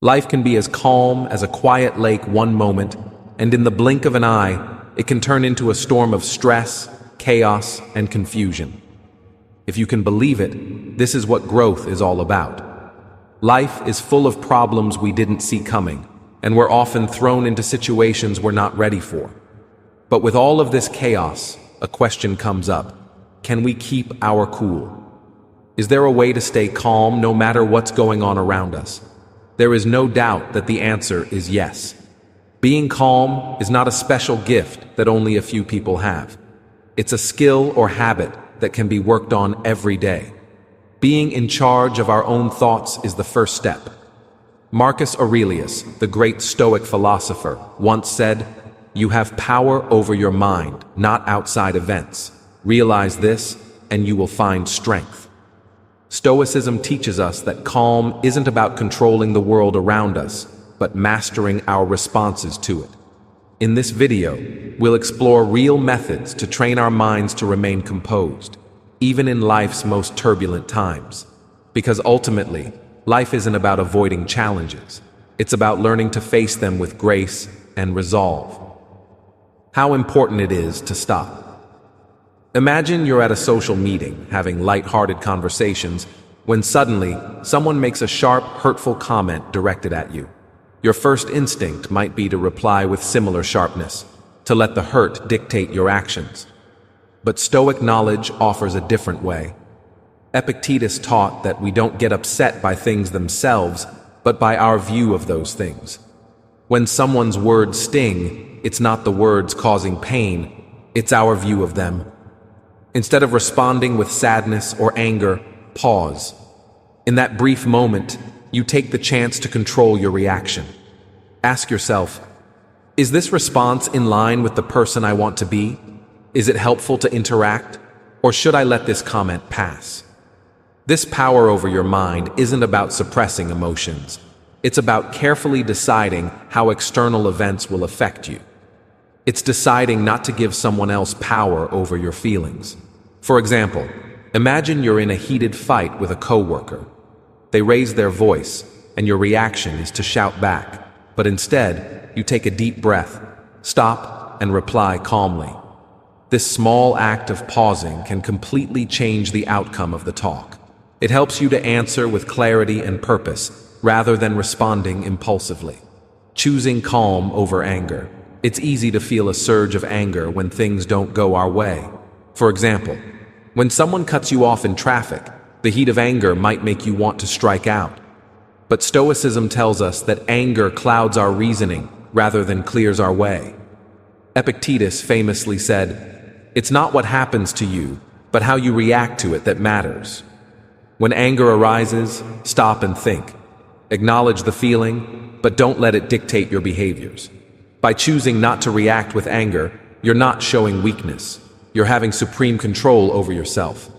Life can be as calm as a quiet lake one moment, and in the blink of an eye, it can turn into a storm of stress, chaos, and confusion. If you can believe it, this is what growth is all about. Life is full of problems we didn't see coming, and we're often thrown into situations we're not ready for. But with all of this chaos, a question comes up. Can we keep our cool? Is there a way to stay calm no matter what's going on around us? There is no doubt that the answer is yes. Being calm is not a special gift that only a few people have. It's a skill or habit that can be worked on every day. Being in charge of our own thoughts is the first step. Marcus Aurelius, the great Stoic philosopher, once said, "You have power over your mind, not outside events. Realize this, and you will find strength." Stoicism teaches us that calm isn't about controlling the world around us, but mastering our responses to it. In this video, we'll explore real methods to train our minds to remain composed, even in life's most turbulent times. Because ultimately, life isn't about avoiding challenges. It's about learning to face them with grace and resolve. How important it is to stop. Imagine you're at a social meeting, having light-hearted conversations, when suddenly someone makes a sharp, hurtful comment directed at you. Your first instinct might be to reply with similar sharpness, to let the hurt dictate your actions. But Stoic knowledge offers a different way. Epictetus taught that we don't get upset by things themselves, but by our view of those things. When someone's words sting, it's not the words causing pain, it's our view of them. Instead of responding with sadness or anger, pause. In that brief moment, you take the chance to control your reaction. Ask yourself, is this response in line with the person I want to be? Is it helpful to interact? Or should I let this comment pass? This power over your mind isn't about suppressing emotions. It's about carefully deciding how external events will affect you. It's deciding not to give someone else power over your feelings. For example, imagine you're in a heated fight with a coworker. They raise their voice, and your reaction is to shout back. But instead, you take a deep breath, stop, and reply calmly. This small act of pausing can completely change the outcome of the talk. It helps you to answer with clarity and purpose, rather than responding impulsively. Choosing calm over anger. It's easy to feel a surge of anger when things don't go our way. For example, when someone cuts you off in traffic, the heat of anger might make you want to strike out. But Stoicism tells us that anger clouds our reasoning rather than clears our way. Epictetus famously said, "It's not what happens to you, but how you react to it that matters." When anger arises, stop and think. Acknowledge the feeling, but don't let it dictate your behaviors. By choosing not to react with anger, you're not showing weakness. You're having supreme control over yourself.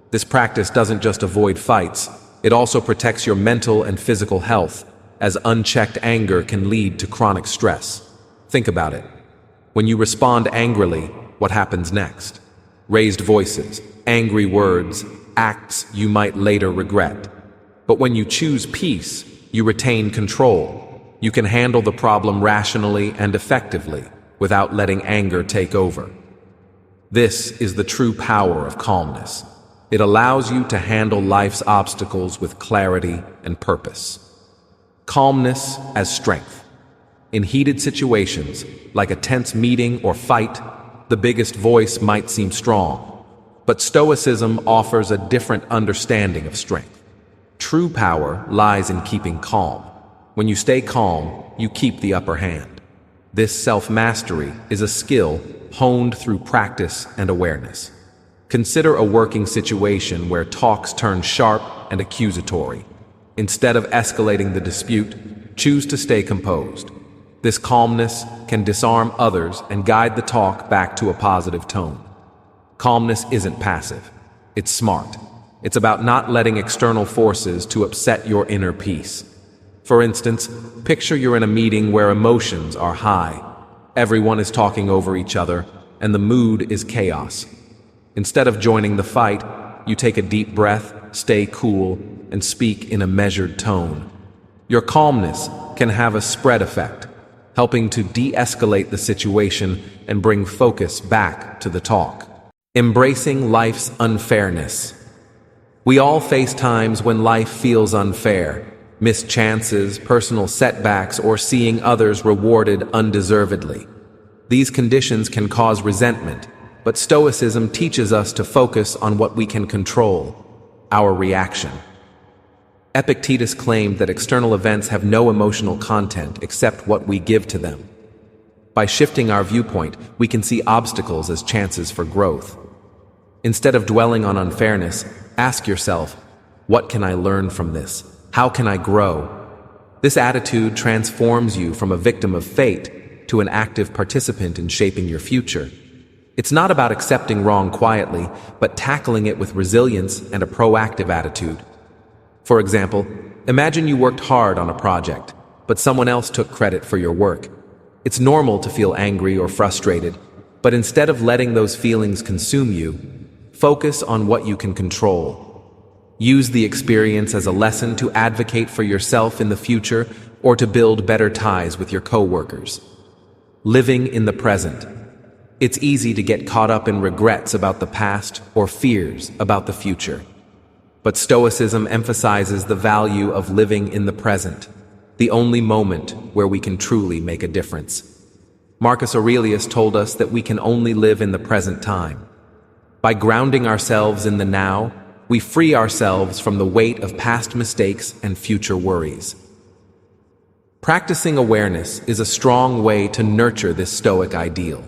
This practice doesn't just avoid fights, it also protects your mental and physical health, as unchecked anger can lead to chronic stress. Think about it. When you respond angrily, what happens next? Raised voices, angry words, acts you might later regret. But when you choose peace, you retain control. You can handle the problem rationally and effectively without letting anger take over. This is the true power of calmness. It allows you to handle life's obstacles with clarity and purpose. Calmness as strength. In heated situations, like a tense meeting or fight, the biggest voice might seem strong. But Stoicism offers a different understanding of strength. True power lies in keeping calm. When you stay calm, you keep the upper hand. This self-mastery is a skill honed through practice and awareness. Consider a working situation where talks turn sharp and accusatory. Instead of escalating the dispute, choose to stay composed. This calmness can disarm others and guide the talk back to a positive tone. Calmness isn't passive. It's smart. It's about not letting external forces to upset your inner peace. For instance, picture you're in a meeting where emotions are high. Everyone is talking over each other, and the mood is chaos. Instead of joining the fight, you take a deep breath, stay cool, and speak in a measured tone. Your calmness can have a spread effect, helping to de-escalate the situation and bring focus back to the talk. Embracing life's unfairness. We all face times when life feels unfair, missed chances, personal setbacks, or seeing others rewarded undeservedly. These conditions can cause resentment, but Stoicism teaches us to focus on what we can control, our reaction. Epictetus claimed that external events have no emotional content except what we give to them. By shifting our viewpoint, we can see obstacles as chances for growth. Instead of dwelling on unfairness, ask yourself, what can I learn from this? How can I grow? This attitude transforms you from a victim of fate to an active participant in shaping your future. It's not about accepting wrong quietly, but tackling it with resilience and a proactive attitude. For example, imagine you worked hard on a project, but someone else took credit for your work. It's normal to feel angry or frustrated, but instead of letting those feelings consume you, focus on what you can control. Use the experience as a lesson to advocate for yourself in the future or to build better ties with your coworkers. Living in the present. It's easy to get caught up in regrets about the past or fears about the future. But Stoicism emphasizes the value of living in the present, the only moment where we can truly make a difference. Marcus Aurelius told us that we can only live in the present time. By grounding ourselves in the now, we free ourselves from the weight of past mistakes and future worries. Practicing awareness is a strong way to nurture this Stoic ideal.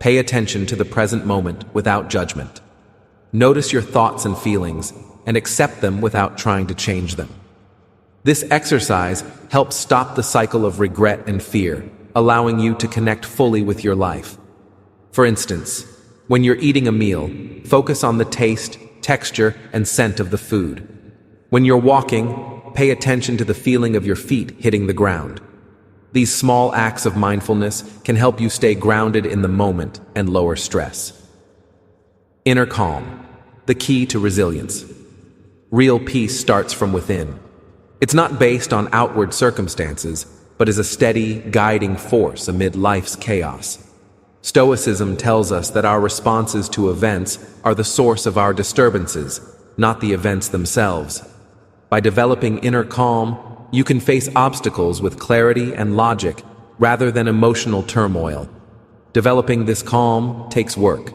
Pay attention to the present moment without judgment. Notice your thoughts and feelings and accept them without trying to change them. This exercise helps stop the cycle of regret and fear, allowing you to connect fully with your life. For instance, when you're eating a meal, focus on the taste, texture, and scent of the food. When you're walking, pay attention to the feeling of your feet hitting the ground. These small acts of mindfulness can help you stay grounded in the moment and lower stress. Inner calm, the key to resilience. Real peace starts from within. It's not based on outward circumstances, but is a steady, guiding force amid life's chaos. Stoicism tells us that our responses to events are the source of our disturbances, not the events themselves. By developing inner calm, you can face obstacles with clarity and logic rather than emotional turmoil. Developing this calm takes work.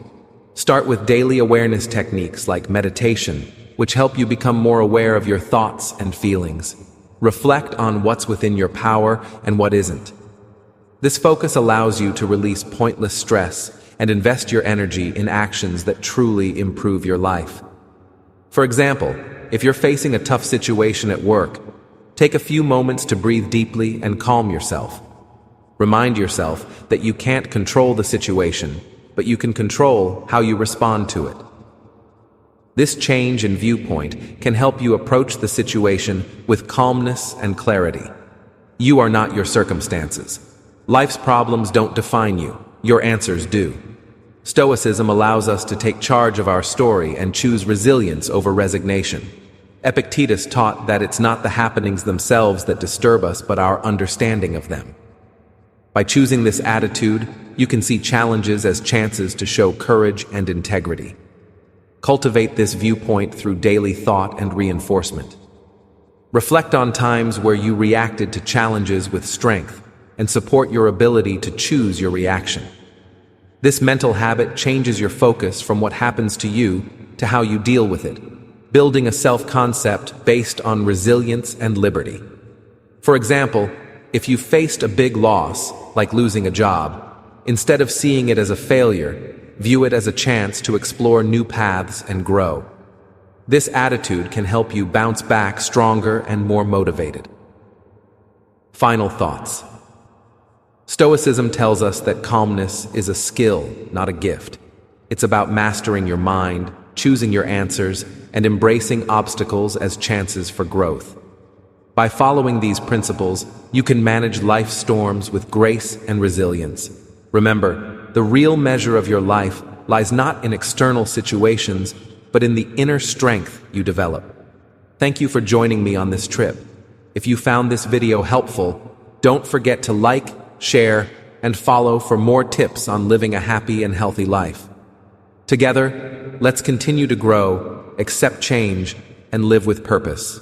Start with daily awareness techniques like meditation, which help you become more aware of your thoughts and feelings. Reflect on what's within your power and what isn't. This focus allows you to release pointless stress and invest your energy in actions that truly improve your life. For example, if you're facing a tough situation at work, take a few moments to breathe deeply and calm yourself. Remind yourself that you can't control the situation, but you can control how you respond to it. This change in viewpoint can help you approach the situation with calmness and clarity. You are not your circumstances. Life's problems don't define you, your answers do. Stoicism allows us to take charge of our story and choose resilience over resignation. Epictetus taught that it's not the happenings themselves that disturb us, but our understanding of them. By choosing this attitude, you can see challenges as chances to show courage and integrity. Cultivate this viewpoint through daily thought and reinforcement. Reflect on times where you reacted to challenges with strength and support your ability to choose your reaction. This mental habit changes your focus from what happens to you to how you deal with it, building a self-concept based on resilience and liberty. For example, if you faced a big loss, like losing a job, instead of seeing it as a failure, view it as a chance to explore new paths and grow. This attitude can help you bounce back stronger and more motivated. Final thoughts. Stoicism tells us that calmness is a skill, not a gift. It's about mastering your mind, choosing your answers, and embracing obstacles as chances for growth. By following these principles, you can manage life's storms with grace and resilience. Remember, the real measure of your life lies not in external situations, but in the inner strength you develop. Thank you for joining me on this trip. If you found this video helpful, don't forget to like, share, and follow for more tips on living a happy and healthy life. Together, let's continue to grow, accept change, and live with purpose.